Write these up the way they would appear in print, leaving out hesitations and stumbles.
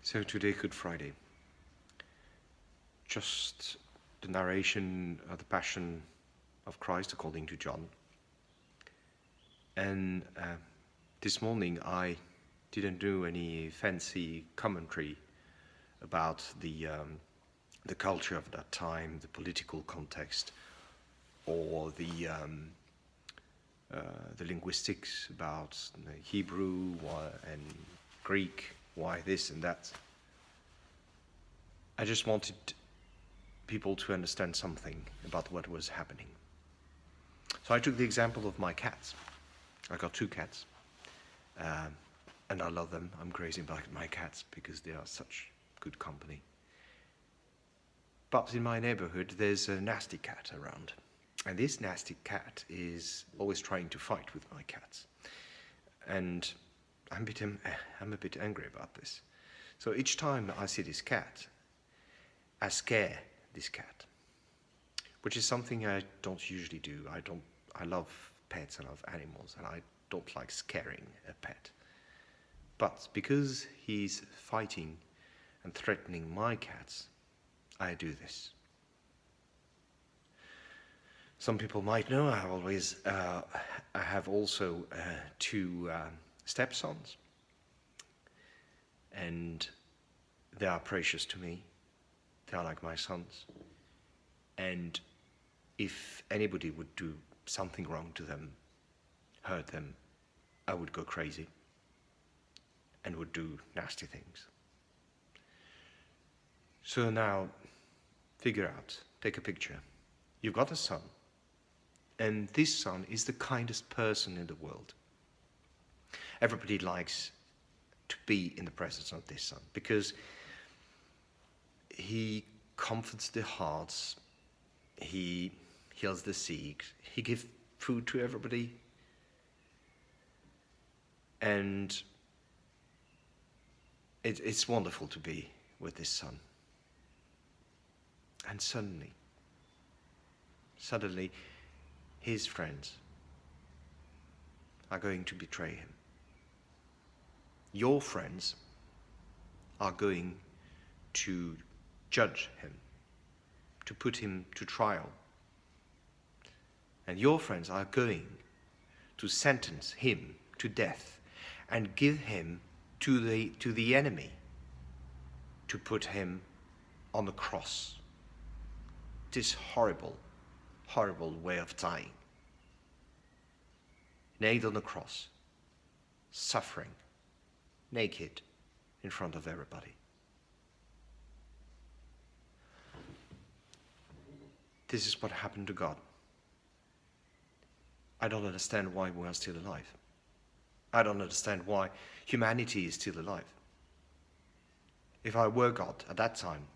So today, Good Friday. Just the narration of the Passion of Christ according to John. And this morning I didn't do any fancy commentary about the culture of that time, the political context, or the linguistics about Hebrew and Greek, why this and that. I just wanted people to understand something about what was happening. So I took the example of my cats. I got 2 cats, and I love them. I'm crazy about my cats because they are such good company. But in my neighborhood, there's a nasty cat around. And this nasty cat is always trying to fight with my cats. And I'm a bit angry about this. So each time I see this cat, I scare this cat, which is something I don't usually do. I love pets, I love animals, and I don't like scaring a pet. But because he's fighting and threatening my cats, I do this. Some people might know I have also 2 stepsons, and they are precious to me. They are like my sons. And if anybody would do something wrong to them, hurt them, I would go crazy and would do nasty things. So now, figure out, take a picture. You've got a son, and this son is the kindest person in the world. Everybody likes to be in the presence of this son because he comforts the hearts, he heals the sick, he gives food to everybody, and it's wonderful to be with this son. And suddenly, his friends are going to betray him. Your friends are going to judge him, to put him to trial. And your friends are going to sentence him to death and give him to the enemy, to put him on the cross. This horrible, horrible way of dying. Nailed on the cross, suffering, naked, in front of everybody. This is what happened to God. I don't understand why we are still alive. I don't understand why humanity is still alive. If I were God at that time,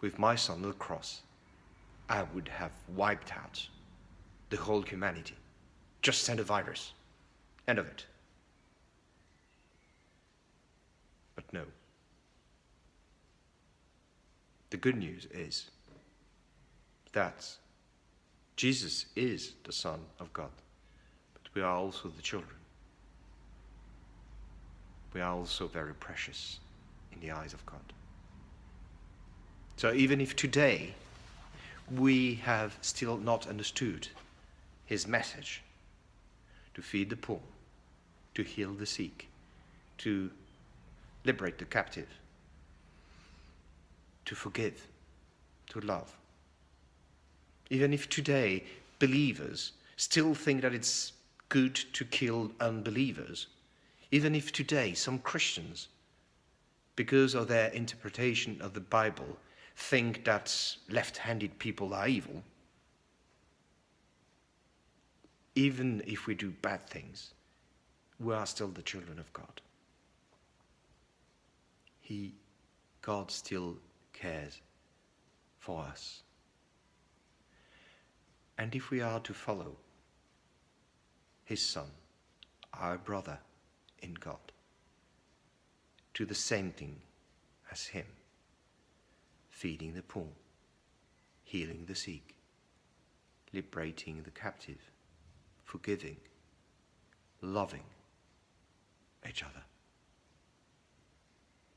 with my son on the cross, I would have wiped out the whole humanity. Just send a virus. End of it. But no. The good news is that Jesus is the Son of God, but we are also the children. We are also very precious in the eyes of God. So even if today we have still not understood his message to feed the poor, to heal the sick, to liberate the captive, to forgive, to love. Even if today believers still think that it's good to kill unbelievers, even if today some Christians, because of their interpretation of the Bible, think that left-handed people are evil, even if we do bad things, we are still the children of God. God still cares for us. And if we are to follow his son, our brother in God, to the same thing as him, feeding the poor, healing the sick, liberating the captive, forgiving, loving each other,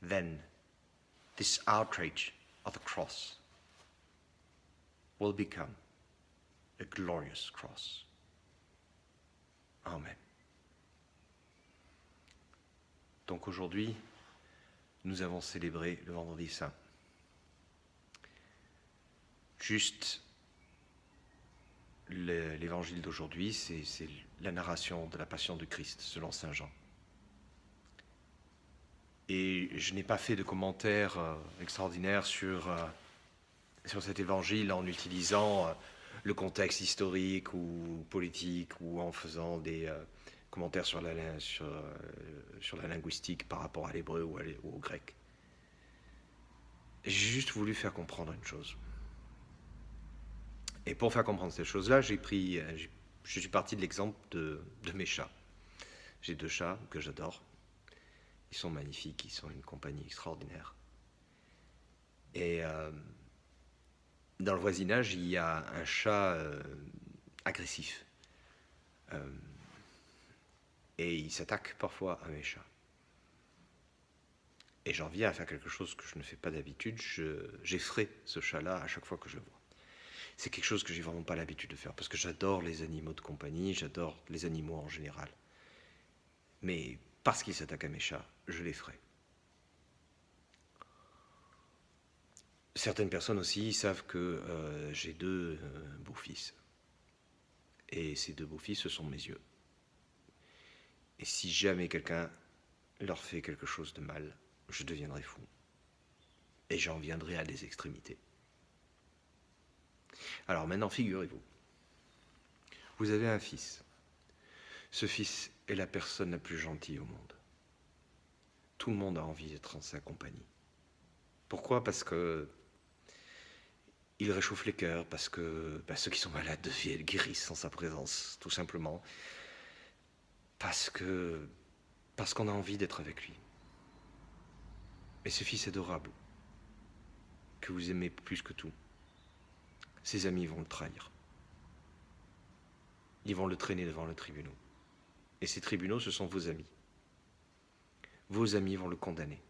then this outrage of the cross will become a glorious cross. Amen. Donc aujourd'hui, nous avons célébré le Vendredi Saint. Juste, l'évangile d'aujourd'hui, c'est la narration de la passion du Christ selon saint Jean. Et je n'ai pas fait de commentaires extraordinaires sur cet évangile en utilisant le contexte historique ou politique ou en faisant des commentaires sur la linguistique par rapport à l'hébreu ou au grec. J'ai juste voulu faire comprendre une chose. Et pour faire comprendre ces choses-là, je suis parti de l'exemple de mes chats. J'ai 2 chats que j'adore. Ils sont magnifiques, ils sont une compagnie extraordinaire. Et dans le voisinage, il y a un chat agressif. Et il s'attaque parfois à mes chats. Et j'en viens à faire quelque chose que je ne fais pas d'habitude. J'effraie ce chat-là à chaque fois que je le vois. C'est quelque chose que j'ai vraiment pas l'habitude de faire parce que j'adore les animaux de compagnie, j'adore les animaux en général. Mais parce qu'il s'attaque à mes chats, je l'effraie. Certaines personnes aussi savent que j'ai 2 beaux-fils. Et ces 2 beaux-fils, ce sont mes yeux. Et si jamais quelqu'un leur fait quelque chose de mal, je deviendrai fou. Et j'en viendrai à des extrémités. Alors maintenant, figurez-vous, vous avez un fils. Ce fils est la personne la plus gentille au monde. Tout le monde a envie d'être en sa compagnie. Pourquoi ? Parce que il réchauffe les cœurs, parce que ceux qui sont malades deviennent guérissent en sa présence, tout simplement. Parce qu'on a envie d'être avec lui. Et ce fils adorable, que vous aimez plus que tout, ses amis vont le trahir. Ils vont le traîner devant le tribunal. Et ces tribunaux, ce sont vos amis. Vos amis vont le condamner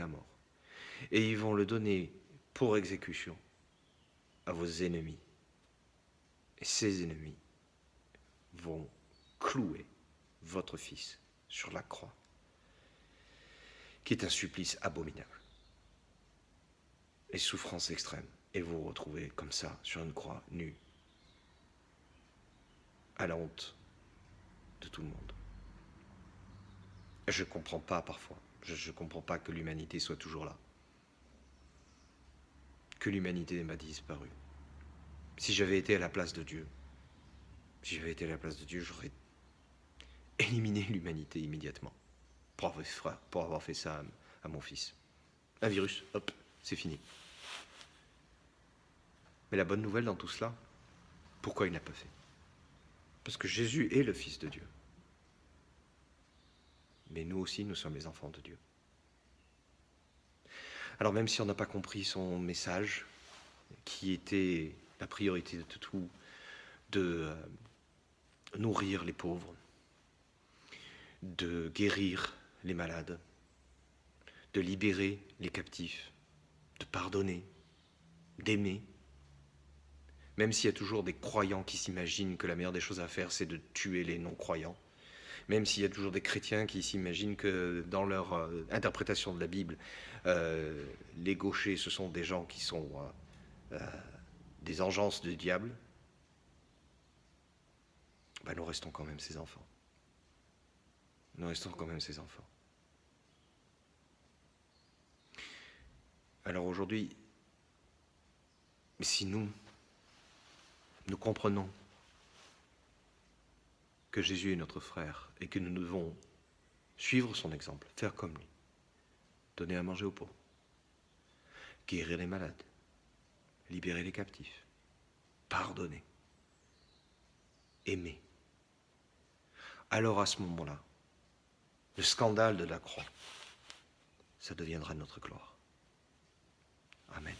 à mort. Et ils vont le donner pour exécution à vos ennemis. Et ces ennemis vont clouer votre fils sur la croix, qui est un supplice abominable. Les souffrances extrêmes. Et vous vous retrouvez comme ça, sur une croix, nu, à la honte de tout le monde. Je ne comprends pas parfois. Je ne comprends pas que l'humanité soit toujours là. Que l'humanité m'a disparu. Si j'avais été à la place de Dieu, j'aurais éliminé l'humanité immédiatement pour avoir fait ça à mon fils. Un virus, hop, c'est fini. Mais la bonne nouvelle dans tout cela, pourquoi il ne l'a pas fait ? Parce que Jésus est le Fils de Dieu. Mais nous aussi, nous sommes les enfants de Dieu. Alors même si on n'a pas compris son message, qui était la priorité de tout, de nourrir les pauvres, de guérir les malades, de libérer les captifs, de pardonner, d'aimer, même s'il y a toujours des croyants qui s'imaginent que la meilleure des choses à faire, c'est de tuer les non-croyants, même s'il y a toujours des chrétiens qui s'imaginent que dans leur interprétation de la Bible, les gauchers, ce sont des gens qui sont des engences du diable, nous restons quand même ses enfants. Nous restons quand même ses enfants. Alors aujourd'hui, si nous comprenons que Jésus est notre frère et que nous devons suivre son exemple, faire comme lui, donner à manger aux pauvres, guérir les malades, libérer les captifs, pardonner, aimer. Alors à ce moment-là, le scandale de la croix, ça deviendra notre gloire. Amen.